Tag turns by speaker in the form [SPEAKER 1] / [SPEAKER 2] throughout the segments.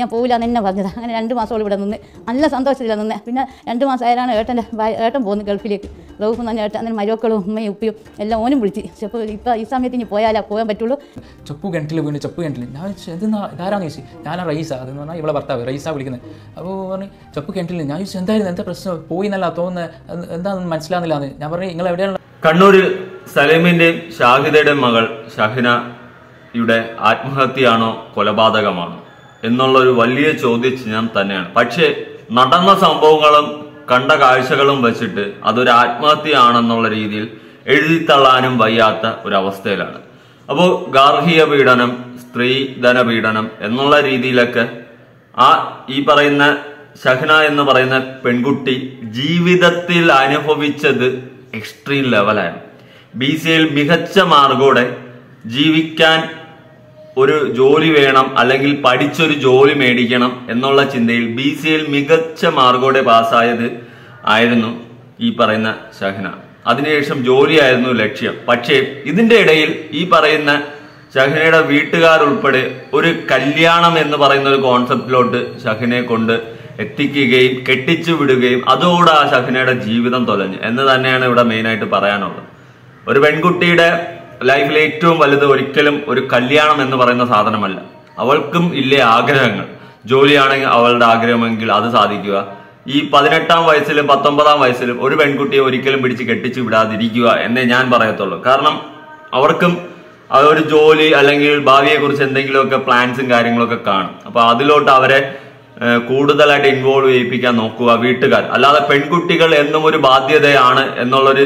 [SPEAKER 1] ഞാൻ പോകില്ല എന്ന് തന്നെ പറഞ്ഞത്. അങ്ങനെ 2 മാസത്തോളം ഇവിടെ നിന്ന് നല്ല സന്തോഷത്തിലാണ് നിന്ന്. പിന്നെ 2 മാസം ആയാലാണ് ഏട്ടൻ പോകുന്നത് ഗൾഫിലേക്ക്. റൌഫ് എന്ന് പറഞ്ഞ ഏട്ടൻ അങ്ങനെ മരുമക്കളും ഉമ്മയും ഉപ്പയും എല്ലാം ഓനും വിളിച്ച്. അപ്പോൾ ഇപ്പോൾ ഈ സമയത്ത് ഇനി പോയാലേ പോകാൻ പറ്റുള്ളൂ.
[SPEAKER 2] ചെപ്പ് കിണറ്റിൽ വീണ് ചെപ്പ് കിണറ്റിൽ ഞാൻ എന്തെന്നാ ഇതാരാന്ന് ചോദിച്ചു. ഞാനാ റൈസ, അതെന്ന് പറഞ്ഞാൽ ഇവിടെ ഭർത്താവ് റൈസാ വിളിക്കുന്നത്. അപ്പോൾ പറഞ്ഞു ചെപ്പ് കിണറ്റിൽ. ഞാൻ ചോദിച്ചു എന്തായിരുന്നു, എന്താ പ്രശ്നം, പോയി എന്നല്ല തോന്നുന്നത്, എന്താണെന്ന് മനസ്സിലാകുന്നില്ലാന്ന്. ഞാൻ പറഞ്ഞു നിങ്ങൾ എവിടെയാണ്.
[SPEAKER 3] കണ്ണൂരിൽ സലീമിന്റെയും ഷാഹിദയുടെയും മകൾ ഷഹ്നയുടെ ആത്മഹത്യയാണോ കൊലപാതകമാണോ എന്നുള്ളൊരു വലിയ ചോദ്യചിഹ്നം തന്നെയാണ്. പക്ഷേ നടന്ന സംഭവങ്ങളും കണ്ട കാഴ്ചകളും വെച്ചിട്ട് അതൊരു ആത്മഹത്യയാണെന്നുള്ള രീതിയിൽ എഴുതിത്തള്ളാനും വയ്യാത്ത ഒരവസ്ഥയിലാണ്. അപ്പോൾ ഗാർഹിക പീഡനം, സ്ത്രീധന പീഡനം എന്നുള്ള രീതിയിലൊക്കെ ഈ പറയുന്ന ഷഹ്ന എന്ന് പറയുന്ന പെൺകുട്ടി ജീവിതത്തിൽ അനുഭവിച്ചത് എക്സ്ട്രീം ലെവലായിരുന്നു. BCAയിൽ മികച്ച മാർഗോടെ ജീവിക്കാൻ ഒരു ജോലി വേണം, അല്ലെങ്കിൽ പഠിച്ചൊരു ജോലി മേടിക്കണം എന്നുള്ള ചിന്തയിൽ BCAയിൽ മികച്ച മാർഗോടെ പാസ്സായത് ആയിരുന്നു ഈ പറയുന്ന ഷഹ്ന. അതിനുശേഷം ജോലിയായിരുന്നു ലക്ഷ്യം. പക്ഷേ ഇതിന്റെ ഇടയിൽ ഈ പറയുന്ന ഷഹ്നയുടെ വീട്ടുകാരുൾപ്പെടെ ഒരു കല്യാണം എന്ന് പറയുന്ന ഒരു കോൺസെപ്റ്റിലോട്ട് ഷഹ്നയെ കൊണ്ട് എത്തിക്കുകയും കെട്ടിച്ചു വിടുകയും അതോടെ ആ ഷഹ്നയുടെ ജീവിതം തൊലഞ്ഞു എന്ന് തന്നെയാണ് ഇവിടെ മെയിനായിട്ട് പറയാനുള്ളത്. ഒരു പെൺകുട്ടിയുടെ ലൈഫിൽ ഏറ്റവും വലുത് ഒരിക്കലും ഒരു കല്യാണം എന്ന് പറയുന്ന സാധനമല്ല. അവൾക്കും ഇല്ലേ ആഗ്രഹങ്ങൾ. ജോലിയാണെങ്കിൽ അവളുടെ ആഗ്രഹമെങ്കിൽ അത് സാധിക്കുക. ഈ 18-ാം വയസ്സിലും 19-ാം വയസ്സിലും ഒരു പെൺകുട്ടിയെ ഒരിക്കലും പിടിച്ച് കെട്ടിച്ചു വിടാതിരിക്കുക എന്നേ ഞാൻ പറയത്തുള്ളൂ. കാരണം അവർക്കും അതൊരു ജോലി അല്ലെങ്കിൽ ഭാവിയെ കുറിച്ച് എന്തെങ്കിലുമൊക്കെ പ്ലാൻസും കാര്യങ്ങളൊക്കെ കാണും. അപ്പൊ അതിലോട്ട് അവരെ കൂടുതലായിട്ട് ഇൻവോൾവ് ചെയ്യിപ്പിക്കാൻ നോക്കുക വീട്ടുകാർ. അല്ലാതെ പെൺകുട്ടികൾ എന്നും ഒരു ബാധ്യതയാണ് എന്നുള്ളൊരു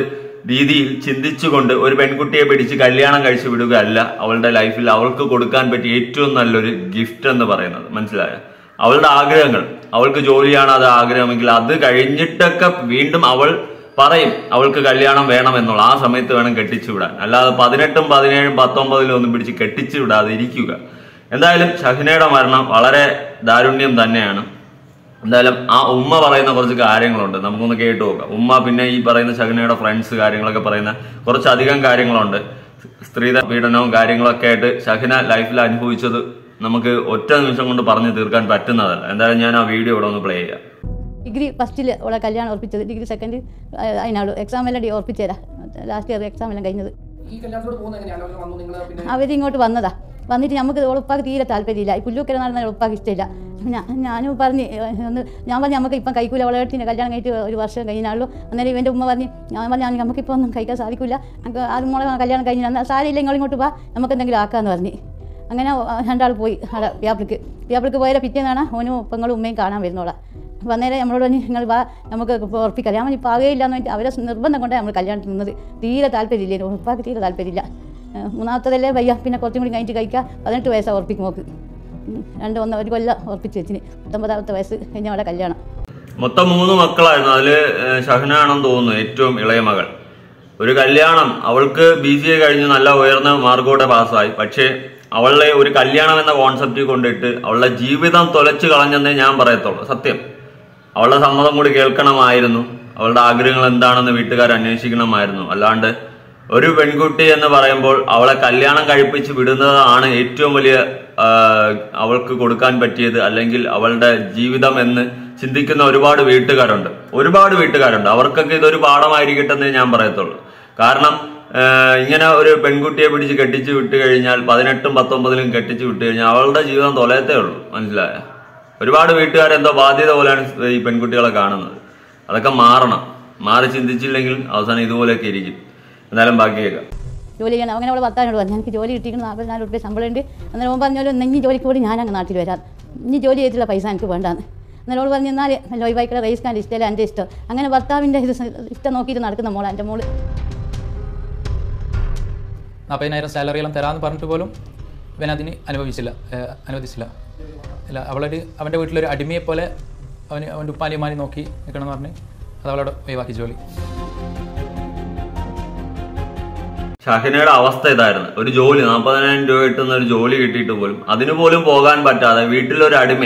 [SPEAKER 3] രീതിയിൽ ചിന്തിച്ചുകൊണ്ട് ഒരു പെൺകുട്ടിയെ പിടിച്ച് കല്യാണം കഴിച്ചു വിടുക അല്ല അവളുടെ ലൈഫിൽ അവൾക്ക് കൊടുക്കാൻ പറ്റിയ ഏറ്റവും നല്ലൊരു ഗിഫ്റ്റ് എന്ന് പറയുന്നത്. മനസ്സിലായോ? അവളുടെ ആഗ്രഹങ്ങൾ, അവൾക്ക് ജോലിയാണ് അത് ആഗ്രഹമെങ്കിൽ അത് കഴിഞ്ഞിട്ടൊക്കെ വീണ്ടും അവൾ പറയും അവൾക്ക് കല്യാണം വേണം എന്നുള്ള ആ സമയത്ത് വേണം കെട്ടിച്ചു വിടാൻ. അല്ലാതെ 18ഉം 17ഉം 19ലും ഒന്നും പിടിച്ച് കെട്ടിച്ചു വിടാതെ ഇരിക്കുക. എന്തായാലും ഷഹ്നയുടെ മരണം വളരെ ദാരുണ്യം തന്നെയാണ്. എന്തായാലും ആ ഉമ്മ പറയുന്ന കുറച്ച് കാര്യങ്ങളുണ്ട്, നമുക്കൊന്ന് കേട്ടു നോക്കാം. ഉമ്മ പിന്നെ ഈ പറയുന്ന ഷഹ്നയുടെ ഫ്രണ്ട്സ് കാര്യങ്ങളൊക്കെ പറയുന്ന കുറച്ചധികം കാര്യങ്ങളുണ്ട്. സ്ത്രീ പീഡനവും കാര്യങ്ങളൊക്കെ ആയിട്ട് ഷഹ്ന ലൈഫിൽ അനുഭവിച്ചത് നമുക്ക് ഒറ്റ നിമിഷം കൊണ്ട് പറഞ്ഞു തീർക്കാൻ പറ്റുന്നതല്ല. എന്തായാലും ഞാൻ ആ വീഡിയോ ഇവിടെ ഒന്ന് പ്ലേ ചെയ്യാം.
[SPEAKER 1] ഡിഗ്രി ഫസ്റ്റിൽ അവളെ കല്യാണം ഉറപ്പിച്ചത്, ഡിഗ്രി സെക്കൻഡ് അതിനാള് എക്സാം എല്ലാം ഉറപ്പിച്ചു തരാം. ലാസ്റ്റ് ഇയർ എക്സാം എല്ലാം കഴിഞ്ഞത്. അവരിങ്ങോട്ട് വന്നതാ. വന്നിട്ട് നമുക്ക് ഉറപ്പാക്ക് തീരെ താല്പര്യമില്ല. ഈ പുല്ലൂക്കര നടന്ന ഉറപ്പാക്ക് ഇഷ്ടമില്ല. ഞാനും പറഞ്ഞ് ഞാൻ പറഞ്ഞു നമുക്ക് ഇപ്പം കഴിക്കൂല, അവളെടുത്തിന് കല്യാണം കഴിച്ച് 1 വർഷം കഴിഞ്ഞാളുള്ളൂ. അന്നേരം ഇവൻ്റെ ഉമ്മ പറഞ്ഞ് ഞാൻ പറഞ്ഞു നമുക്കിപ്പോൾ ഒന്നും കഴിക്കാൻ സാധിക്കില്ല, നമുക്ക് ആദ്യം മോളെ കല്യാണം കഴിഞ്ഞ് എന്നാൽ സാരിയില്ല ഇങ്ങോട്ട് വാ നമുക്ക് എന്തെങ്കിലും ആക്കാമെന്ന് പറഞ്ഞ്. അങ്ങനെ 2 ആൾ പോയി അവിടെ വ്യാപിൾക്ക് പോയാൽ പിറ്റേന്നാണ് ഓനും പെങ്ങളും ഉമ്മയും കാണാൻ വരുന്നോളാം. അപ്പോൾ അന്നേരം നമ്മളോട് പറഞ്ഞ് നിങ്ങൾ വാ നമുക്ക് ഉറപ്പിക്കാം. ഞാൻ ഇപ്പോൾ ആകെയില്ലാന്ന് പറഞ്ഞിട്ട് അവരെ നിർബന്ധം കൊണ്ടാണ് നമ്മൾ കല്യാണത്തിന് നിന്നത്. തീരെ താല്പര്യമില്ല, ഉറപ്പാക്ക് തീരെ താല്പര്യമില്ല. 3ാമത്തതല്ലേ വയ്യ, പിന്നെ കുറച്ചും കൂടി കഴിഞ്ഞിട്ട് കഴിക്കാം. 18 വയസ്സാണ് ഉറപ്പിക്കും നോക്ക്. 1 കൊല്ലം ഉറപ്പിച്ച് വെച്ചിന്. 19ാമത്തെ വയസ്സ് കഴിഞ്ഞ അവിടെ കല്യാണം.
[SPEAKER 3] മൊത്തം 3 മക്കളായിരുന്നു. അതില് ഷഹ്ന ആണെന്ന് തോന്നുന്നു ഏറ്റവും ഇളയ മകൾ. ഒരു കല്യാണം അവൾക്ക് BCA കഴിഞ്ഞ് നല്ല ഉയർന്ന മാർക്കോടെ പാസ്സായി. പക്ഷേ അവളെ ഒരു കല്യാണം എന്ന കോൺസെപ്റ്റിൽ കൊണ്ടിട്ട് അവളുടെ ജീവിതം തൊലച്ചു കളഞ്ഞെന്നേ ഞാൻ പറയത്തുള്ളൂ. സത്യം, അവളുടെ സമ്മതം കൂടി കേൾക്കണമായിരുന്നു. അവളുടെ ആഗ്രഹങ്ങൾ എന്താണെന്ന് വീട്ടുകാർ അന്വേഷിക്കണമായിരുന്നു. അല്ലാണ്ട് ഒരു പെൺകുട്ടി എന്ന് പറയുമ്പോൾ അവളെ കല്യാണം കഴിപ്പിച്ച് വിടുന്നതാണ് ഏറ്റവും വലിയ അവൾക്ക് കൊടുക്കാൻ പറ്റിയത്, അല്ലെങ്കിൽ അവളുടെ ജീവിതം എന്ന് ചിന്തിക്കുന്ന ഒരുപാട് വീട്ടുകാരുണ്ട്. അവർക്കൊക്കെ ഇതൊരു പാഠമായിരിക്കട്ടെ എന്നേ ഞാൻ പറയത്തുള്ളൂ. കാരണം ഇങ്ങനെ ഒരു പെൺകുട്ടിയെ പിടിച്ച് കെട്ടിച്ചു വിട്ട് കഴിഞ്ഞാൽ 18ഉം 19ലും കെട്ടിച്ചു വിട്ട് കഴിഞ്ഞാൽ അവളുടെ ജീവിതം തൊലയത്തേ ഉള്ളൂ. മനസ്സിലായ? ഒരുപാട് വീട്ടുകാരെന്തോ ബാധ്യത പോലെയാണ് ഈ പെൺകുട്ടികളെ കാണുന്നത്. അതൊക്കെ മാറി ചിന്തിച്ചില്ലെങ്കിൽ അവസാനം ഇതുപോലെയൊക്കെ ഇരിക്കും. എന്തായാലും ബാക്കി കേൾക്കാം.
[SPEAKER 1] ജോലി ചെയ്യണം. അങ്ങനെ അവളെ ഭർത്താവിനോട് പറഞ്ഞു എനിക്ക് ജോലി കിട്ടിയിരിക്കണം, 44 രൂപ ശമ്പളം ഉണ്ട്. അന്നേരം ഓൻ പറഞ്ഞാലും ഇനി ജോലിക്ക് കൂടി ഞാൻ അങ്ങ് നാട്ടിൽ വരാം, ഇനി ജോലി ചെയ്തിട്ടുള്ള പൈസ എനിക്ക് വേണ്ടാന്ന്. അന്നേരം അവൾ പറഞ്ഞു എന്നാൽ ലോയിബായിക്കുള്ള റേസ് കാൻ ഇഷ്ടമല്ല, എൻ്റെ ഇഷ്ടം. അങ്ങനെ ഭർത്താവിൻ്റെ ഇഷ്ടം നോക്കിയിട്ട് നടക്കുന്ന മോളാണ് എൻ്റെ മോള്.
[SPEAKER 2] 40,000 സാലറിയെല്ലാം തരാമെന്ന് പറഞ്ഞിട്ട് പോലും ഇവൻ അതിന് അനുവദിച്ചില്ല. അല്ല, അവൻ്റെ വീട്ടിലൊരു അടിമയെ പോലെ അവൻ്റെ ഉപ്പാലിമാരി നോക്കി നിൽക്കണം എന്ന് പറഞ്ഞ് അത് അവളോട് ഒഴിവാക്കി ജോലി.
[SPEAKER 3] ഷഹ്നയുടെ അവസ്ഥ ഇതായിരുന്നു. ഒരു ജോലി 40,000 രൂപ കിട്ടുന്ന ഒരു ജോലി കിട്ടിയിട്ട് പോലും അതിന് പോലും പോകാൻ പറ്റാതെ വീട്ടിലൊരു അടിമ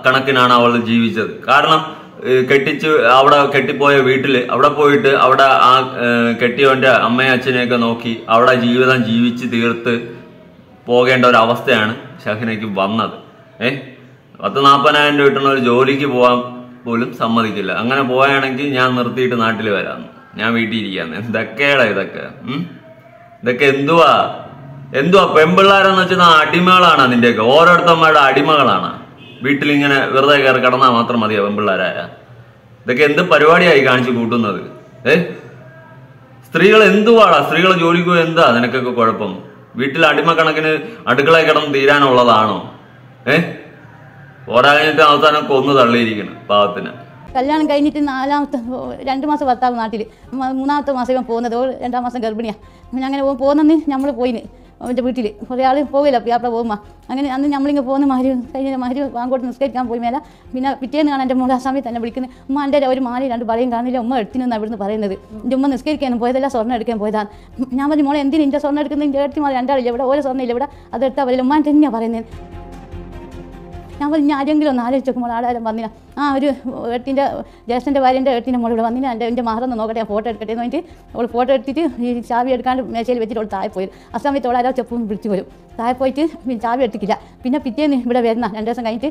[SPEAKER 3] കണക്കിനാണ് അവൾ ജീവിച്ചത്. കാരണം അവിടെ കെട്ടിപ്പോയ വീട്ടില് അവിടെ പോയിട്ട് അവിടെ ആ കെട്ടിയവന്റെ അമ്മയും അച്ഛനെയൊക്കെ നോക്കി അവിടെ ജീവിതം ജീവിച്ച് തീർത്ത് പോകേണ്ട ഒരു അവസ്ഥയാണ് ഷഹ്നയ്ക്ക് വന്നത്. 40,000 രൂപ കിട്ടുന്ന ഒരു ജോലിക്ക് പോകാൻ പോലും സമ്മതിക്കില്ല. അങ്ങനെ പോവുകയാണെങ്കിൽ ഞാൻ നിർത്തിയിട്ട് നാട്ടിൽ വരാമെന്ന്, ഞാൻ വീട്ടിൽ ഇരിക്കാന്ന്. എന്തൊക്കെയാടാ ഇതൊക്കെ? ഇതൊക്കെ എന്തുവാ? പെൺപിള്ളേരെന്ന് വെച്ചാൽ അടിമകളാണ് നിന്റെയൊക്കെ, ഓരോരുത്തന്മാരുടെ അടിമകളാണ്. വീട്ടിലിങ്ങനെ വെറുതെ കയറി കിടന്നാൽ മാത്രം മതിയോ പെൺപിള്ളേരായ? ഇതൊക്കെ എന്ത് പരിപാടിയായി കാണിച്ചു കൂട്ടുന്നത്? സ്ത്രീകൾ എന്തുവാടാ? സ്ത്രീകൾ ജോലിക്ക് പോയി എന്താ നിനക്കൊക്കെ കുഴപ്പം? വീട്ടിൽ അടിമക്കണക്കിന് അടുക്കളയിൽ കിടന്ന് തീരാനുള്ളതാണോ? ഓരാ കഴിഞ്ഞിട്ട് അവസാനം കൊന്നു തള്ളിയിരിക്കണം പാവത്തിന്.
[SPEAKER 1] കല്യാണം കഴിഞ്ഞിട്ട് 2 മാസം ഭർത്താവ് നാട്ടിൽ, 3ാമത്തെ മാസം ഇവൻ പോകുന്നത്, 2ാം മാസം ഗർഭിണിയാണ്. അങ്ങനെ പോകുന്നെന്ന് നമ്മൾ പോയിന് അവൻ്റെ വീട്ടിൽ. കുറേ ആൾ പോകില്ല യാത്ര പോകുമ്പോൾ. അങ്ങനെ അന്ന് നമ്മളിങ്ങനെ പോകുന്ന മാരി വാങ്ങോട്ട് നിസ്കരിക്കാൻ പോയി മേലെ. പിന്നെ പിറ്റേന്ന് കാണാൻ എൻ്റെ മോൾ ആ സമയത്ത് തന്നെ വിളിക്കുന്നത്, ഉമ്മ എൻ്റെ ഒരു മാലി 2 വളയും കാണുന്നില്ല, ഉമ്മ എടുത്തിനെന്ന് അവിടുന്ന് പറയുന്നത്. എൻ്റെ ഉമ്മ നിസ്കരിക്കാനും പോയതല്ല, സ്വർണ്ണം എടുക്കാൻ പോയതാണ്. ഞാൻ പറഞ്ഞു, മോളെ എന്തിനും എൻ്റെ സ്വർണ്ണം എടുക്കുന്നത്? എൻ്റെ ഏടത്തിമാർ 2 ആളില്ല ഇവിടെ, ഓരോ സ്വർണ്ണം ഇല്ല ഇവിടെ, അതെടുത്താൽ പറയില്ല. ഉമ്മാൻ തന്നെയാണ് പറയുന്നത്. ഞാൻ പറഞ്ഞു, ഞാൻ ആരെങ്കിലും ഒന്ന് ആലോചിച്ച് നോക്കുമ്പോൾ ആടാരും വന്നില്ല. ഒരു ഏട്ടിൻ്റെ ജ്യേഷ്ഠൻ്റെ ഭാര്യൻ്റെ ഏട്ടിൻ്റെ മോൾ ഇവിടെ വന്നില്ല. എൻ്റെ മഹറൊന്ന് നോക്കട്ടെ, ഞാൻ ഫോട്ടോ എടുക്കട്ടെ എന്ന് പറഞ്ഞിട്ട് അവൾ ഫോട്ടോ എടുത്തിട്ട് ഈ ചാവി എടുക്കാണ്ട് മേശയിൽ വെച്ചിട്ട് അവൾ താഴെ പോയി. ആ സമയത്ത് അവൾ ആരോ ചെപ്പം വിളിച്ചു പോരും. താഴെ പോയിട്ട് ചാവി എടുത്തിട്ടില്ല. പിന്നെ പിറ്റേന്ന് ഇവിടെ വരുന്ന 2 ദിവസം കഴിഞ്ഞിട്ട്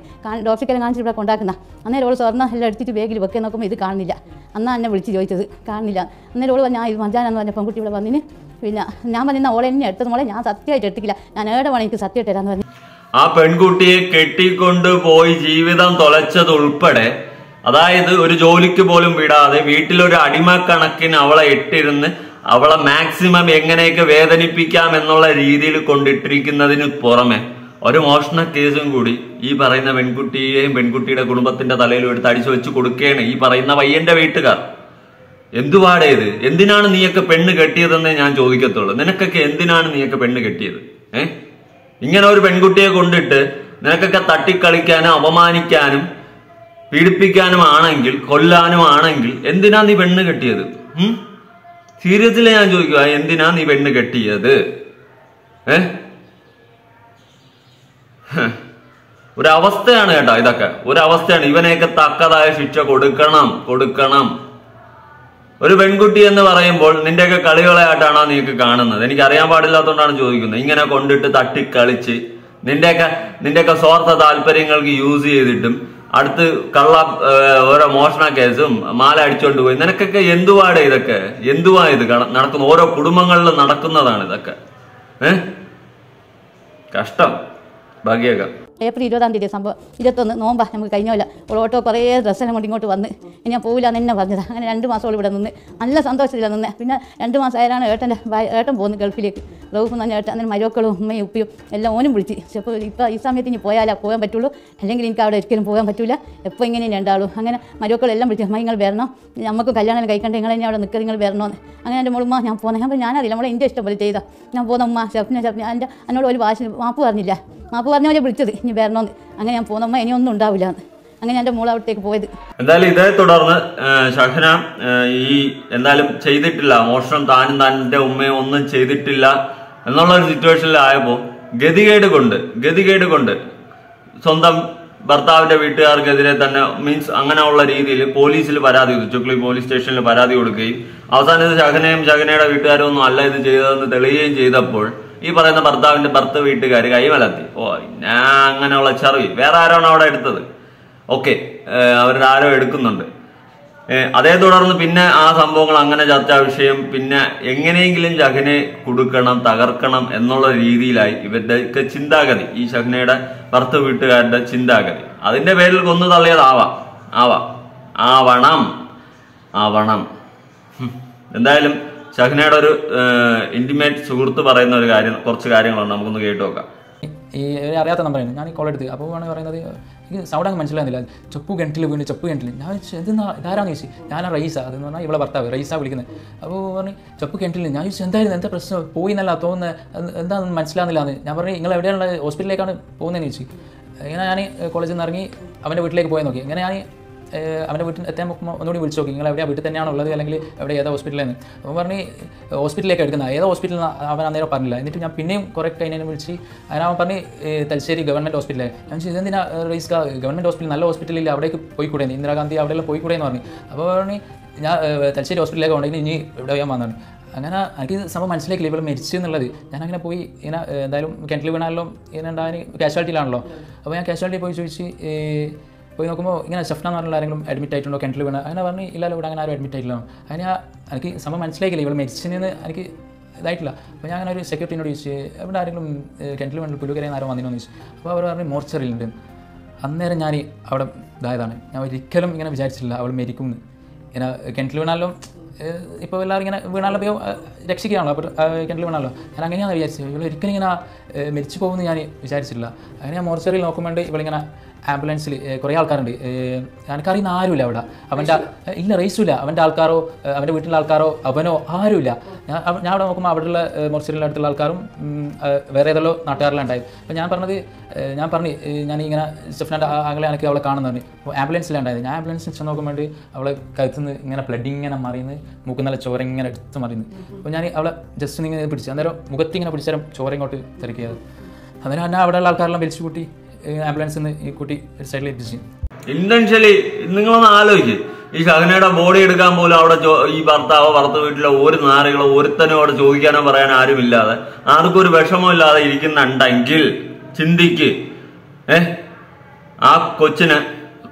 [SPEAKER 1] ഡോക്ടർക്കെല്ലാം കാണിച്ചിട്ട് ഇവിടെ കൊണ്ടാക്കുന്ന. അന്നേരം അവൾ സ്വർണ്ണം എല്ലാം എടുത്തിട്ട് ബാഗിൽ വെക്കാൻ നോക്കുമ്പോൾ ഇത് കാണുന്നില്ല. അന്നാ എന്നെ വിളിച്ച് ചോദിച്ചത്, കാണുന്നില്ല. അന്നേരം അവൾ ഞാൻ ഇത് മഞ്ചാനെന്ന് പറഞ്ഞ പെൺകുട്ടി ഇവിടെ വന്നിന്. പിന്നെ ഞാൻ പറഞ്ഞ ഓളെ എന്നെ എടുത്തത് മോളെ, ഞാൻ സത്യമായിട്ട് എടുത്തില്ല, ഞാൻ ഏടെ വേണം എനിക്ക് സത്യമായിട്ട് തരാമെന്ന് പറഞ്ഞു.
[SPEAKER 3] ആ പെൺകുട്ടിയെ കെട്ടിക്കൊണ്ട് പോയി ജീവിതം തൊലച്ചതുൾപ്പെടെ, അതായത് ഒരു ജോലിക്ക് പോലും വിടാതെ വീട്ടിലൊരു അടിമക്കണക്കിന് അവളെ ഇട്ടിരുന്ന് അവളെ മാക്സിമം എങ്ങനെയൊക്കെ വേദനിപ്പിക്കാം എന്നുള്ള രീതിയിൽ കൊണ്ടിട്ടിരിക്കുന്നതിന് പുറമെ ഒരു മോഷണ കേസും കൂടി ഈ പറയുന്ന പെൺകുട്ടിയെയും പെൺകുട്ടിയുടെ കുടുംബത്തിന്റെ തലയിലും എടുത്ത് അടിച്ചു വെച്ച് കൊടുക്കുകയാണ് ഈ പറയുന്ന പയ്യന്റെ വീട്ടുകാർ. എന്തുവാടേ ഇത്? എന്തിനാണ് നീയൊക്കെ പെണ്ണ് കെട്ടിയതെന്നേ ഞാൻ ചോദിക്കത്തുള്ളൂ. നിനക്കൊക്കെ എന്തിനാണ് നീയൊക്കെ പെണ്ണ് കെട്ടിയത്? ഇങ്ങനെ ഒരു പെൺകുട്ടിയെ കൊണ്ടിട്ട് നിനക്കൊക്കെ തട്ടിക്കളിക്കാനും അപമാനിക്കാനും പീഡിപ്പിക്കാനും ആണെങ്കിൽ, കൊല്ലാനും ആണെങ്കിൽ എന്തിനാ നീ പെണ്ണ് കെട്ടിയത്? സീരിയസ്ലി ഞാൻ ചോദിക്കുക, എന്തിനാ നീ പെണ്ണ് കെട്ടിയത്? ഒരവസ്ഥയാണ് കേട്ടോ ഇതൊക്കെ, ഒരവസ്ഥയാണ്. ഇവനെയൊക്കെ തക്കതായ ശിക്ഷ കൊടുക്കണം. ഒരു പെൺകുട്ടി എന്ന് പറയുമ്പോൾ നിന്റെയൊക്കെ കളികളായിട്ടാണോ നീക്ക് കാണുന്നത്? എനിക്ക് അറിയാൻ പാടില്ലാത്തതുകൊണ്ടാണ് ചോദിക്കുന്നത്. ഇങ്ങനെ കൊണ്ടിട്ട് തട്ടിക്കളിച്ച് നിന്റെയൊക്കെ സ്വാർത്ഥ താല്പര്യങ്ങൾക്ക് യൂസ് ചെയ്തിട്ടും അടുത്ത് ഓരോ മോഷണ കേസും മാല അടിച്ചോണ്ട് പോയി. നിനക്കൊക്കെ എന്തുവാടെ ഇതൊക്കെ? എന്തുവാ ഇത് നടക്കുന്ന? ഓരോ കുടുംബങ്ങളിലും നടക്കുന്നതാണ് ഇതൊക്കെ. കഷ്ടം. ഭാഗ്യക.
[SPEAKER 1] ഏപ്രിൽ 20-ാം തീയതി സംഭവം. 21 നോമ്പാ നമുക്ക് കഴിഞ്ഞല്ല. ഓട്ടോ കുറേ ഡ്രസ്സെല്ലാം കൊണ്ട് ഇങ്ങോട്ട് വന്ന് ഞാൻ പോവില്ല എന്ന് തന്നെ പറഞ്ഞതാണ്. അങ്ങനെ 2 മാസത്തോളം ഇവിടെ നിന്ന് നല്ല സന്തോഷത്തിലാണ് നിന്ന്. പിന്നെ 2 മാസം ആയാലാണ് ഏട്ടൻ പോകുന്നത് ഗൾഫിലേക്ക്. റൗഫ് എന്ന് പറഞ്ഞ ഏട്ടൻ. അങ്ങനെ മരുമക്കളും ഉമ്മയും ഉപ്പയും എല്ലാം ഓനും വിളിച്ച്. അപ്പോൾ ഇപ്പോൾ ഈ സമയത്ത് ഇനി പോയാലേ പോകാൻ പറ്റുള്ളൂ, അല്ലെങ്കിൽ എനിക്ക് അവിടെ ഒരിക്കലും പോകാൻ പറ്റില്ല. എപ്പോൾ ഇങ്ങനെ 2 ആളും. അങ്ങനെ മരുമക്കളെല്ലാം വിളിച്ചു, അമ്മ നിങ്ങൾ വരണം, നമുക്ക് കല്യാണം കഴിക്കണ്ടേ, നിങ്ങൾ ഇനി അവിടെ നിൽക്കുക, നിങ്ങൾ വരണമെന്ന്. അങ്ങനെ എൻ്റെ മോളുമ്മ ഞാൻ പോകുന്നത്. ഞാൻ പറഞ്ഞു, ഞാനറിയില്ല, നമ്മളെ എൻ്റെ ഇഷ്ടം പോലെ ചെയ്താൽ ഞാൻ പോകുന്ന ഉമ്മ ഷെഫിനെ എന്നോട് ഒരു മാപ്പ് പറഞ്ഞില്ല. മാപ്പ് പറഞ്ഞ പോലെ വിളിച്ചത് ഇനി വരണമെന്ന്. അങ്ങനെ ഞാൻ പോകുന്നമ്മ ഇനി ഒന്നും ഉണ്ടാവില്ല എന്ന്. അങ്ങനെ എൻ്റെ മോൾ അവിടത്തേക്ക് പോയത്.
[SPEAKER 3] എന്തായാലും ഇതേ തുടർന്ന് ഷഹ്ന എന്തായാലും ചെയ്തിട്ടില്ല മോഷണം, താനും തൻ്റെ ഉമ്മയും ഒന്നും ചെയ്തിട്ടില്ല എന്നുള്ള ഒരു സിറ്റുവേഷനിലായപ്പോൾ ഗതികേട് കൊണ്ട് സ്വന്തം ഭർത്താവിന്റെ വീട്ടുകാർക്കെതിരെ തന്നെ മീൻസ് അങ്ങനെയുള്ള രീതിയിൽ പോലീസിൽ പരാതി കൊടുത്തു. ചുക്ലി പോലീസ് സ്റ്റേഷനിൽ പരാതി കൊടുക്കുകയും അവസാനം ഇത് ഷഹ്നയുടെ വീട്ടുകാരും ഒന്നും അല്ല ഇത് ചെയ്തതെന്ന് തെളിയുകയും ചെയ്തപ്പോൾ ഈ പറയുന്ന ഭർത്താവിന്റെ വീട്ടുകാർ കൈമലർത്തി. ഞാൻ അങ്ങനെയുള്ള ചെറിയ വേറെ ആരാണ് അവിടെ എടുത്തത്? ഓക്കെ, അവരുടെ ആരോ എടുക്കുന്നുണ്ട്. അതേ തുടർന്ന് പിന്നെ ആ സംഭവങ്ങൾ അങ്ങനെ ചർച്ചാ വിഷയം. പിന്നെ എങ്ങനെയെങ്കിലും ഷഹ്നയെ കൊടുക്കണം, തകർക്കണം എന്നുള്ള രീതിയിലായി ഇവരുടെയൊക്കെ ചിന്താഗതി, ഈ ഷഹ്നയുടെ വീട്ടുകാരുടെ ചിന്താഗതി. അതിന്റെ പേരിൽ കൊന്നു തള്ളിയതാവണം. എന്തായാലും ഷഹ്നയുടെ ഒരു ഇന്റിമേറ്റ് സുഹൃത്ത് പറയുന്ന കുറച്ച് കാര്യങ്ങളുണ്ട്, നമുക്കൊന്ന് കേട്ടു നോക്കാം.
[SPEAKER 2] ഈ അറിയാത്ത നമ്പറാണ് ഞാൻ ഈ കോൾ എടുത്ത്. അപ്പോൾ ആണ് പറയുന്നത്, എനിക്ക് സൗണ്ട് അങ്ങ് മനസ്സിലാകുന്നില്ല. ചെപ്പ് കിണറ്റിൽ ഞാൻ ഇതാരാന്ന് ചോദിച്ചു. ഞാനാ റൈസ, അതെന്ന് പറഞ്ഞാൽ ഇവിടെ ഭർത്താവ് റൈസ വിളിക്കുന്നത്. അപ്പോൾ പറഞ്ഞു ചെപ്പ് കിണറ്റിൽ. ഞാൻ ചോദിച്ചു എന്തായിരുന്നു, എന്താ പ്രശ്നം, പോയി എന്നല്ല തോന്നുന്നത്, എന്താണെന്ന് മനസ്സിലാകുന്നില്ല എന്ന്. ഞാൻ പറഞ്ഞു നിങ്ങൾ എവിടെയുള്ള ഹോസ്പിറ്റലിലേക്കാണ് പോകുന്നതെന്ന് ചോദിച്ചു. ഇങ്ങനെ ഞാൻ കോളേജിൽ നിന്ന് ഇറങ്ങി അവൻ്റെ വീട്ടിലേക്ക് പോയി നോക്കി. ഇങ്ങനെ ഞാൻ അവൻ്റെ വീട്ടിൽ എത്താൻ ഒന്നുകൂടി വിളിച്ചു നോക്കി, നിങ്ങൾ എവിടെയാണ്, വീട്ടിൽ തന്നെയാണോ ഉള്ളത്, അല്ലെങ്കിൽ എവിടെ ഏതാ ഹോസ്പിറ്റലിൽ അപ്പോൾ പറഞ്ഞ് ഹോസ്പിറ്റലിലേക്ക് എടുക്കുന്നത്. ഏതാ ഹോസ്പിറ്റലിൽ അവൻ അന്നേരം പറഞ്ഞില്ല. എന്നിട്ട് ഞാൻ പിന്നെയും കുറേ കഴിഞ്ഞതിനെ വിളിച്ച് അങ്ങനെ അവൻ പറഞ്ഞ് തലശ്ശേരി ഗവൺമെൻറ് ഹോസ്പിറ്റലിൽ. ഞാൻ ചോദിച്ചു ഇതെന്തിനാ റൈസ്, ഗവൺമെൻറ് ഹോസ്പിറ്റൽ നല്ല ഹോസ്പിറ്റലിൽ അവിടേക്ക് പോയിക്കൂടെ, ഇന്ദിരാഗാന്ധി അവിടെയെല്ലാം പോയിക്കൂടെ എന്ന് പറഞ്ഞു. അപ്പോൾ പറഞ്ഞ് ഞാൻ തലശ്ശേരി ഹോസ്പിറ്റലിലേക്ക് ഉണ്ടെങ്കിൽ ഇനി ഇവിടെ ഞാൻ വന്നു. അങ്ങനെ എനിക്ക് സംഭവം മനസ്സിലാക്കില്ല ഇവൾ മരിച്ചു എന്നുള്ളത്. ഞാനങ്ങനെ പോയി ഇങ്ങനെ എന്തായാലും കിണറ്റിൽ വീണാലോ ഇങ്ങനെ ഉണ്ടാകാൻ കാഷ്വാലിറ്റിയിലാണല്ലോ. അപ്പോൾ ഞാൻ കാഷ്വാലിറ്റി പോയി ചോദിച്ച് പോയി നോക്കുമ്പോൾ ഇങ്ങനെ ഷഫ്ന എന്ന് പറഞ്ഞാൽ ആരെങ്കിലും അഡ്മിറ്റ് ആയിട്ടുണ്ടോ കിണറ്റിൽ വീണ, അങ്ങനെ പറഞ്ഞ് ഇല്ലല്ലോ ഇവിടെ അങ്ങനെ ആരും അഡ്മിറ്റ് ആയിട്ടില്ല. അങ്ങനെ എനിക്ക് സംഭവം മനസ്സിലാക്കില്ല ഇവൾ മരിച്ചെന്ന് എനിക്ക് ഇതായിട്ടില്ല. അപ്പോൾ ഞാൻ അങ്ങനെ ഒരു സെക്യൂരിറ്റിനോട് ചോദിച്ചു ഇവിടെ ആരെങ്കിലും കിണറ്റിൽ വീണ് പുല്ലുകരയിൽ ആരും വന്നിനോ എന്ന് ചോദിച്ചു. അപ്പോൾ അവർ പറഞ്ഞ് മോർച്ചറിയിലുണ്ട്. അന്നേരം ഞാൻ അവിടെ ഇതായതാണ്. ഞാൻ ഒരിക്കലും ഇങ്ങനെ വിചാരിച്ചില്ല അവൾ മരിക്കും എന്ന്. ഇങ്ങനെ കിണറ്റിൽ വീണാലും ഇപ്പോൾ എല്ലാവരും ഇങ്ങനെ വീണാലും ഇപ്പോൾ രക്ഷിക്കുകയാണല്ലോ, അപ്പോൾ കിണറ്റിൽ വീണാലോ. ഞാൻ അങ്ങനെയാണ് വിചാരിച്ചത്. ഇവൾ ഒരിക്കലും ഇങ്ങനെ മരിച്ചു പോകുമെന്ന് ഞാൻ വിചാരിച്ചില്ല. അങ്ങനെ ഞാൻ മോർച്ചറിയിൽ നോക്കുമ്പോൾ ഇവളിങ്ങനെ ആംബുലൻസിൽ കുറേ ആൾക്കാരുണ്ട്. എനിക്കറിയുന്ന ആരുമില്ല അവിടെ. അവൻ്റെ ഇല്ല റേസുമില്ല, അവൻ്റെ ആൾക്കാരോ അവൻ്റെ വീട്ടിലുള്ള ആൾക്കാരോ അവനോ ആരുമില്ല. ഞാൻ അവിടെ നോക്കുമ്പോൾ അവിടെയുള്ള മോർച്ചറിയുടെ അടുത്തുള്ള ആൾക്കാരും വേറെ ഏതെല്ലോ നാട്ടുകാരെല്ലാം ഉണ്ടായത്. അപ്പോൾ ഞാൻ പറഞ്ഞു ഞാനിങ്ങനെ സ്റ്റെഫ്നാൻ്റെ ആങ്ങളെ എനിക്ക് അവളെ കാണുന്നതാണ്. അപ്പോൾ ആംബുലൻസിലുണ്ടായത്. ഞാൻ ആംബുലൻസിൽ ചെന്ന് നോക്കുമ്പോൾ അവളെ കഴുത്തുനിന്ന് ഇങ്ങനെ ബ്ലഡ് ഇങ്ങനെ മറിയുന്നു, മൂക്ക് നല്ല ചോര ഇങ്ങനെ എടുത്ത് മറിയുന്നു. അപ്പോൾ ഞാൻ അവളെ ജസ്റ്റ് ഇങ്ങനെ പിടിച്ചു. അന്നേരം മുഖത്ത് ഇങ്ങനെ പിടിച്ചാലും ചോര ഇങ്ങോട്ട് തെറിക്കിയത്. അന്നേരം എന്നെ അവിടെയുള്ള ആൾക്കാരെല്ലാം വലിച്ചു കൂട്ടി ആംബുലൻസിൽ നിന്ന് ഈ കുട്ടി ഒരു സൈഡിൽ എത്തിച്ചു.
[SPEAKER 3] ഇന്റൻഷ്യലി നിങ്ങളൊന്ന് ആലോചിച്ച്, ഈ ഷഹ്നയുടെ ബോഡി എടുക്കാൻ പോലും അവിടെ ഈ ഭർത്താവ് വീട്ടിലെ ഒരു നാറുകളോ ഒരുത്തനോ അവിടെ ചോദിക്കാനോ പറയാൻ ആരുമില്ലാതെ ആർക്കും ഒരു വിഷമം ഇല്ലാതെ ഇരിക്കുന്നുണ്ടെങ്കിൽ ചിന്തിക്ക്. ആ കൊച്ചിനെ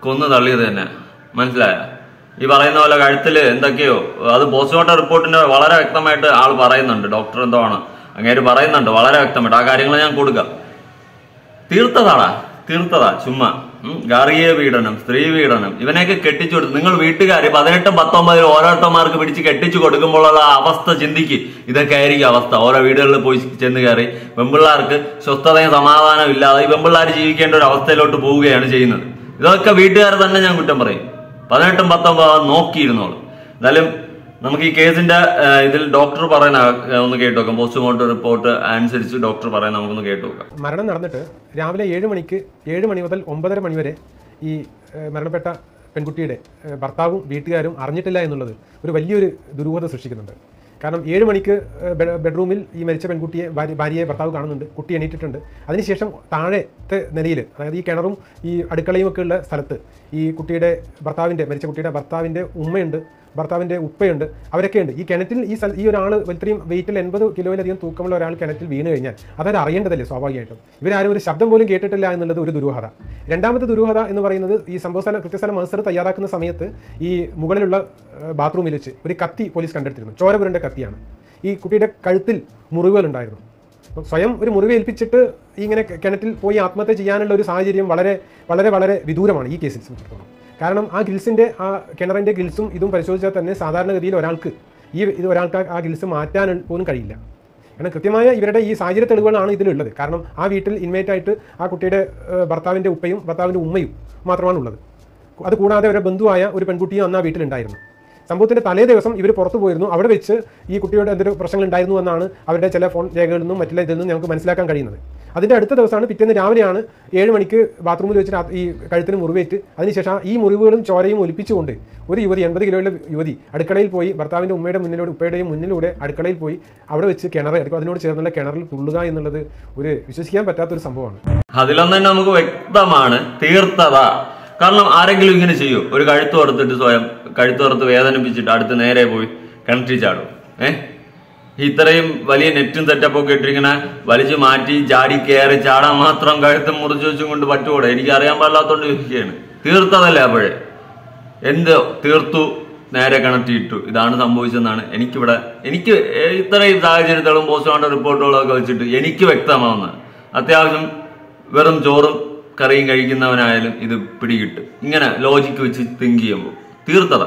[SPEAKER 3] കൊന്നു തള്ളിയത് തന്നെ മനസ്സിലായ? ഈ പറയുന്ന പോലെ കഴുത്തില് എന്തൊക്കെയോ, അത് പോസ്റ്റ്മോർട്ടം റിപ്പോർട്ടിന്റെ വളരെ വ്യക്തമായിട്ട് ആൾ പറയുന്നുണ്ട്, ഡോക്ടർ എന്തോ ആണ് അങ്ങേര് പറയുന്നുണ്ട് വളരെ വ്യക്തമായിട്ട്. ആ കാര്യങ്ങൾ ഞാൻ കൊടുക്കാം. തീർത്തതാ ചുമ്മാ. ഗാർഹിക പീഡനം, സ്ത്രീ പീഡനം, ഇവനെയൊക്കെ കെട്ടിച്ചു കൊടുത്തു. നിങ്ങൾ വീട്ടുകാർ 18, 19 ഓരോരുത്തന്മാർക്ക് പിടിച്ച് കെട്ടിച്ചു കൊടുക്കുമ്പോഴുള്ള അവസ്ഥ ചിന്തിക്ക്. ഇതൊക്കെ ആയിരിക്കും അവസ്ഥ. ഓരോ വീടുകളിൽ പോയി ചെന്ന് കയറി പെൺപിള്ളേർക്ക് സ്വസ്ഥതയും സമാധാനം ഇല്ലാതെ ഈ പെൺപിള്ളേർ ജീവിക്കേണ്ട ഒരു അവസ്ഥയിലോട്ട് പോവുകയാണ് ചെയ്യുന്നത്. ഇതൊക്കെ വീട്ടുകാർ തന്നെ ഞാൻ കുറ്റം പറയും. 18, 19 നോക്കിയിരുന്നോളൂ. എന്തായാലും നമുക്ക് ഈ കേസിന്റെ ഇതിൽ ഡോക്ടർ പറയുന്ന ഒന്ന് കേട്ടു നോക്കാം. പോസ്റ്റ്മോർട്ടം റിപ്പോർട്ട് അനുസരിച്ച് ഡോക്ടർ പറയാൻ നമുക്കൊന്ന് കേട്ടു നോക്കാം.
[SPEAKER 4] മരണം നടന്നിട്ട് രാവിലെ 7 മണി മുതൽ 9:30 മണി വരെ ഈ മരണപ്പെട്ട പെൺകുട്ടിയുടെ ഭർത്താവും വീട്ടുകാരും അറിഞ്ഞിട്ടില്ല എന്നുള്ളത് ഒരു വലിയൊരു ദുരൂഹത സൃഷ്ടിക്കുന്നുണ്ട്. കാരണം 7 മണിക്ക് ബെഡ്റൂമിൽ ഈ മരിച്ച പെൺകുട്ടിയെ ഭാര്യയെ ഭർത്താവ് കാണുന്നുണ്ട്. കുട്ടി എണീറ്റിട്ടുണ്ട്. അതിനുശേഷം താഴത്തെ നിലയിൽ, അതായത് ഈ കിണറും ഈ അടുക്കളയും ഒക്കെ ഉള്ള സ്ഥലത്ത് ഈ മരിച്ച കുട്ടിയുടെ ഭർത്താവിൻ്റെ ഉമ്മയുണ്ട്, ഭർത്താവിൻ്റെ ഉപ്പയുണ്ട്, അവരൊക്കെ ഉണ്ട്. ഈ കിണറ്റിൽ ഈ ഒരാൾ ഇത്രയും വെയിറ്റിൽ 80 കിലോയിലധികം തൂക്കമുള്ള ഒരാൾ കിണറ്റിൽ വീണ് കഴിഞ്ഞാൽ അതവർ അറിയേണ്ടതല്ലേ സ്വാഭാവികമായിട്ടും. ഇവരാരും ഒരു ശബ്ദം പോലും കേട്ടിട്ടില്ല എന്നുള്ളത് ഒരു ദുരൂഹത. രണ്ടാമത്തെ ദുരൂഹത എന്ന് പറയുന്നത് ഈ കൃത്യസ്ഥല മത്സരം തയ്യാറാക്കുന്ന സമയത്ത് ഈ മുകളിലുള്ള ബാത്റൂമിൽ വെച്ച് ഒരു കത്തി പോലീസ് കണ്ടെടുത്തിരുന്നു. ചോരപുരൻ്റെ കത്തിയാണ്. ഈ കുട്ടിയുടെ കഴുത്തിൽ മുറിവുകളുണ്ടായിരുന്നു. സ്വയം ഒരു മുറിവ് ഏൽപ്പിച്ചിട്ട് ഇങ്ങനെ കിണറ്റിൽ പോയി ആത്മഹത്യ ചെയ്യാനുള്ള ഒരു സാഹചര്യം വളരെ വളരെ വളരെ വിദൂരമാണ് ഈ കേസിൽ സംബന്ധിച്ചിടത്തോളം. കാരണം ആ കിണറിൻ്റെ ഗ്രിൽസും ഇതും പരിശോധിച്ചാൽ തന്നെ സാധാരണഗതിയിൽ ഒരാൾക്ക് ആ ഗ്രിൽസ് മാറ്റാൻ പോലും കഴിയില്ല. കാരണം കൃത്യമായ ഇവരുടെ ഈ സാഹചര്യ തെളിവുകളാണ് ഇതിലുള്ളത്. കാരണം ആ വീട്ടിൽ ഇൻമേറ്റായിട്ട് ആ കുട്ടിയുടെ ഭർത്താവിൻ്റെ ഉപ്പയും ഭർത്താവിൻ്റെ ഉമ്മയും മാത്രമാണ് ഉള്ളത്. അതുകൂടാതെ അവരുടെ ബന്ധുവായ ഒരു പെൺകുട്ടിയും അന്ന് ആ വീട്ടിലുണ്ടായിരുന്നു. സംഭവത്തിൻ്റെ തലേ ദിവസം ഇവർ പുറത്തു പോയിരുന്നു. അവിടെ വെച്ച് ഈ കുട്ടിയുടെ എന്തൊരു പ്രശ്നങ്ങൾ ഉണ്ടായിരുന്നു എന്നാണ് അവരുടെ ചില ഫോൺ രേഖകളിൽ നിന്നും മറ്റുള്ള ഇതിൽ നിന്നും ഞങ്ങൾക്ക് മനസ്സിലാക്കാൻ കഴിയുന്നത്. അതിൻ്റെ അടുത്ത ദിവസമാണ് പിറ്റേന്ന് രാവിലെയാണ് 7 മണിക്ക് ബാത്റൂമിൽ വെച്ച് ഈ കഴുത്തിന് മുറിവേറ്റ് അതിനുശേഷം ഈ മുറിവുകളും ചോരയും ഒലിപ്പിച്ചുകൊണ്ട് ഒരു യുവതി 80 കിലോയുള്ള യുവതി അടുക്കളയിൽ പോയി ഭർത്താവിൻ്റെ ഉപ്പയുടെയും മുന്നിലൂടെ അടുക്കളയിൽ പോയി അവിടെ വെച്ച് അതിനോട് ചേർന്നുള്ള കിണറിൽ തുള്ളുക എന്നുള്ളത് ഒരു വിശ്വസിക്കാൻ പറ്റാത്തൊരു സംഭവമാണ്.
[SPEAKER 3] അതിലൊന്നും തന്നെ നമുക്ക് വ്യക്തമാണ് തീർത്തത. കാരണം ആരെങ്കിലും ഇങ്ങനെ ചെയ്യും? ഒരു കഴുത്ത് വറുത്ത് വേദനിപ്പിച്ചിട്ട് അടുത്ത് നേരെ പോയി കിണറ്റിൽ ചാടും? ഇത്രയും വലിയ നെറ്റും സെറ്റപ്പൊക്കെ ഇട്ടിങ്ങനെ വലിച്ചു മാറ്റി ചാടി കയറി ചാടാൻ മാത്രം കഴുത്ത് മുറിച്ചു വെച്ചും കൊണ്ട് പറ്റുകൂടെ? എനിക്ക് അറിയാൻ പാടില്ലാത്തോണ്ട് ചോദിക്കുകയാണ്. തീർത്തതല്ലേ അപ്പോഴേ? എന്ത് തീർത്തു? നേരെ കിണറ്റിയിട്ടു. ഇതാണ് സംഭവിച്ചതെന്നാണ് എനിക്ക് ഇത്രയും സാഹചര്യങ്ങളും പോസ്റ്റ്മോർട്ടം റിപ്പോർട്ടുകളൊക്കെ വെച്ചിട്ട് എനിക്ക് വ്യക്തമാവുന്നത്. അത്യാവശ്യം വെറും ചോറും കറിയും കഴിക്കുന്നവനായാലും ഇത് പിടികിട്ടും. ഇങ്ങനെ ലോജിക്ക് വെച്ച് തിങ്ക് ചെയ്യുമ്പോൾ തീർത്തത.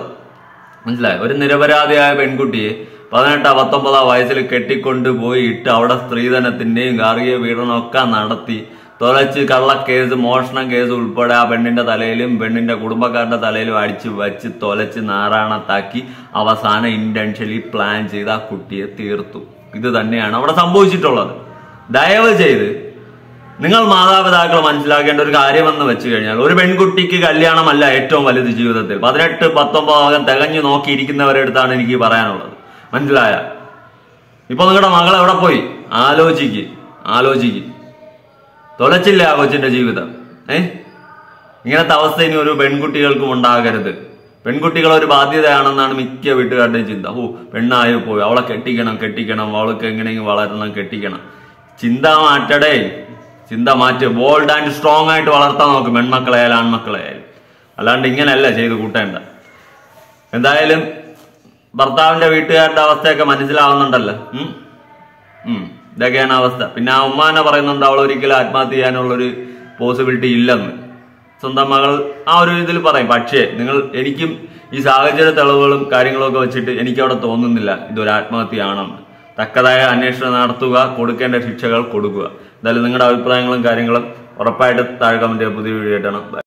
[SPEAKER 3] മനസ്സിലായോ? ഒരു നിരപരാധിയായ പെൺകുട്ടിയെ 18, 19 വയസ്സിൽ കെട്ടിക്കൊണ്ട് പോയിട്ട് അവിടെ സ്ത്രീധനത്തിന്റെയും ഗാർഹിക പീഡനമൊക്കെ നടത്തി തൊലച്ച് കള്ളക്കേസ്, മോഷണം കേസ് ഉൾപ്പെടെ ആ പെണ്ണിന്റെ തലയിലും പെണ്ണിന്റെ കുടുംബക്കാരുടെ തലയിലും അടിച്ചു വച്ച് തൊലച്ച് നാറാണത്താക്കി അവസാനം ഇന്റൻഷ്യലി പ്ലാൻ ചെയ്ത് ആ കുട്ടിയെ തീർത്തു. ഇത് തന്നെയാണ് അവിടെ സംഭവിച്ചിട്ടുള്ളത്. ദയവ് ചെയ്ത് നിങ്ങൾ മാതാപിതാക്കൾ മനസ്സിലാക്കേണ്ട ഒരു കാര്യമെന്ന് വെച്ച് കഴിഞ്ഞാൽ, ഒരു പെൺകുട്ടിക്ക് കല്യാണമല്ല ഏറ്റവും വലുത് ജീവിതത്തിൽ. 18, 19 തികഞ്ഞു നോക്കിയിരിക്കുന്നവരുടെ അടുത്താണ് എനിക്ക് പറയാനുള്ളത്. മനസ്സിലായ? ഇപ്പൊ നിങ്ങളുടെ മകൾ എവിടെ പോയി? ആലോചിക്ക്. തൊലച്ചില്ല ആ കൊച്ചിന്റെ ജീവിതം. ഇങ്ങനത്തെ അവസ്ഥ ഇനി ഒരു പെൺകുട്ടികൾക്കും ഉണ്ടാകരുത്. പെൺകുട്ടികൾ ഒരു ബാധ്യതയാണെന്നാണ് മിക്ക വീട്ടുകാരുടെയും ചിന്ത. പെണ്ണായി പോയി, അവളെ കെട്ടിക്കണം, അവൾക്ക് എങ്ങനെയെങ്കിലും വളരണം, കെട്ടിക്കണം. ചിന്ത മാറ്റടേ, ചിന്ത മാറ്റി ബോൾഡ് ആൻഡ് സ്ട്രോങ് ആയിട്ട് വളർത്താൻ നോക്കും, പെൺമക്കളെയായാലും ആൺമക്കളെയായാലും. അല്ലാണ്ട് ഇങ്ങനെയല്ല ചെയ്ത് കൂട്ടേണ്ട. എന്തായാലും ഭർത്താവിന്റെ വീട്ടുകാരുടെ അവസ്ഥയൊക്കെ മനസ്സിലാവുന്നുണ്ടല്ലോ. ഇതൊക്കെയാണ് അവസ്ഥ. പിന്നെ ആ ഉമ്മാനെ പറയുന്നുണ്ട് അവൾ ഒരിക്കലും ആത്മഹത്യ ചെയ്യാനുള്ളൊരു പോസിബിലിറ്റി ഇല്ലെന്ന്. സ്വന്തം മകൾ ആ ഒരു ഇതിൽ പറയും. പക്ഷേ എനിക്കും ഈ സാഹചര്യ തെളിവുകളും കാര്യങ്ങളും ഒക്കെ വെച്ചിട്ട് എനിക്കവിടെ തോന്നുന്നില്ല ഇതൊരു ആത്മഹത്യയാണെന്ന്. തക്കതായ അന്വേഷണം നടത്തുക, കൊടുക്കേണ്ട ശിക്ഷകൾ കൊടുക്കുക. എന്തായാലും നിങ്ങളുടെ അഭിപ്രായങ്ങളും കാര്യങ്ങളും ഉറപ്പായിട്ട് താഴെ കമന്റ് ചെയ്യുക. പുതിയ വീഡിയോ ആയിട്ടാണ്.